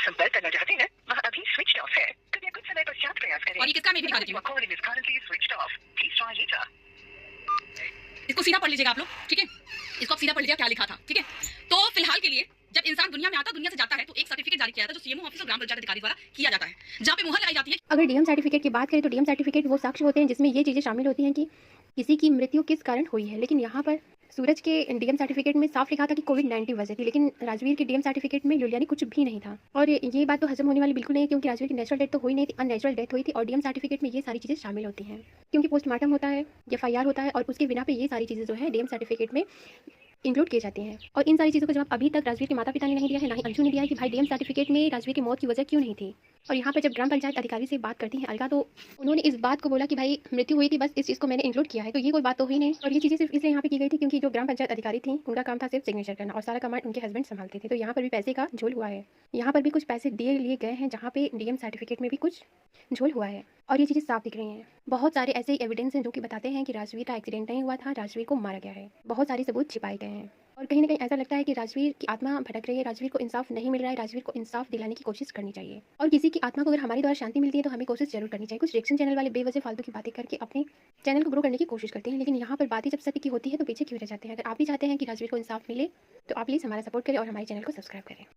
आप संपर्क करना चाहते हैं वह अभी स्विच ऑफ है। कृपया कुछ समय पश्चात प्रयास करें। और ये किसका मैं भी दिखा देती हूँ। इसको सीधा पढ़ लीजिएगा आप लोग, ठीक है। इसको आप सीधा पढ़ लीजिएगा क्या लिखा था, ठीक है। तो फिलहाल के लिए जब इंसान दुनिया में आता, दुनिया से जाता है, तो एक सर्टिफिकेट जारी किया जाता है जो सीएमओ ऑफिस और ग्राम पंचायत अधिकारी द्वारा किया जाता है, जहाँ पे मुहर लगाई जाती है। अगर डीएम सर्टिफिकेट की बात करें तो डीएम सर्टिफिकेट वो साक्ष्य होते हैं जिसमें ये चीज़ें शामिल होती हैं कि किसी की मृत्यु किस कारण हुई है। लेकिन यहाँ पर सूरज के डीएम सर्टिफिकेट में साफ लिखा था कि कोविड-19 वजह थी, लेकिन राजवीर के डीएम सर्टिफिकेट में लुलियानी कुछ भी नहीं था। और ये बात तो हजम होने वाली बिल्कुल नहीं है, क्योंकि राजवीर की नेचुरल डेथ तो हुई नहीं थी, अननेचुरल डेथ हुई थी। और डीएम सर्टिफिकेट में ये सारी चीज़ें शामिल होती हैं, क्योंकि पोस्टमार्टम होता है, एफआईआर होता है, और उसके बिना पे ये सारी चीज़ें जो है डीएम सर्टिफिकेट में इंक्लूड की जाती हैं। और इन सारी चीज़ों का जवाब अभी तक राजवीर के माता पिता ने नहीं दिया है, ना ही अंशु ने दिया है कि भाई डीएम सर्टिफिकेट में राजवीर की मौत की वजह क्यों नहीं थी। और यहाँ पर जब ग्राम पंचायत अधिकारी से बात करती हैं अलगा, तो उन्होंने इस बात को बोला कि भाई मृत्यु हुई थी, बस इस चीज़ को मैंने इंक्लूड किया है। तो ये कोई बात तो हुई नहीं। और ये चीज़ें सिर्फ इसलिए यहाँ पे की गई थी क्योंकि जो ग्राम पंचायत अधिकारी थी उनका काम था सिर्फ सिग्नेचर करना, और सारा कमांड उनके हस्बैंड संभालते थे। तो यहाँ पर भी पैसे का झोल हुआ है। यहाँ पर भी कुछ पैसे दिए लिए गए हैं, जहाँ पे डीएम सर्टिफिकेट में भी कुछ झोल हुआ है। और ये चीज़ें साफ दिख रही हैं। बहुत सारे ऐसे एविडेंस हैं जो कि बताते हैं कि राजवीर का एक्सीडेंट नहीं हुआ था, राजवीर को मारा गया है। बहुत सारे सबूत छिपाए गए हैं। और कहीं ना कहीं ऐसा लगता है कि राजवीर की आत्मा भटक रही है, राजवीर को इंसाफ नहीं मिल रहा है। राजवीर को इंसाफ दिलाने की कोशिश करनी चाहिए। और किसी की आत्मा को अगर हमारे द्वारा शांति मिलती है तो हमें कोशिश जरूर करनी चाहिए। कुछ रिएक्शन चैनल वाले बेवजह फालतू की बातें करके अपने चैनल को ग्रो करने की कोशिश करते हैं, लेकिन यहाँ पर बातें जब सत्य की होती है तो पीछे क्यों रह जाते हैं। अगर आप भी चाहते हैं कि राजवीर को इंसाफ मिले तो आप प्लीज़ हमारा सपोर्ट करें और हमारे चैनल को सब्सक्राइब करें।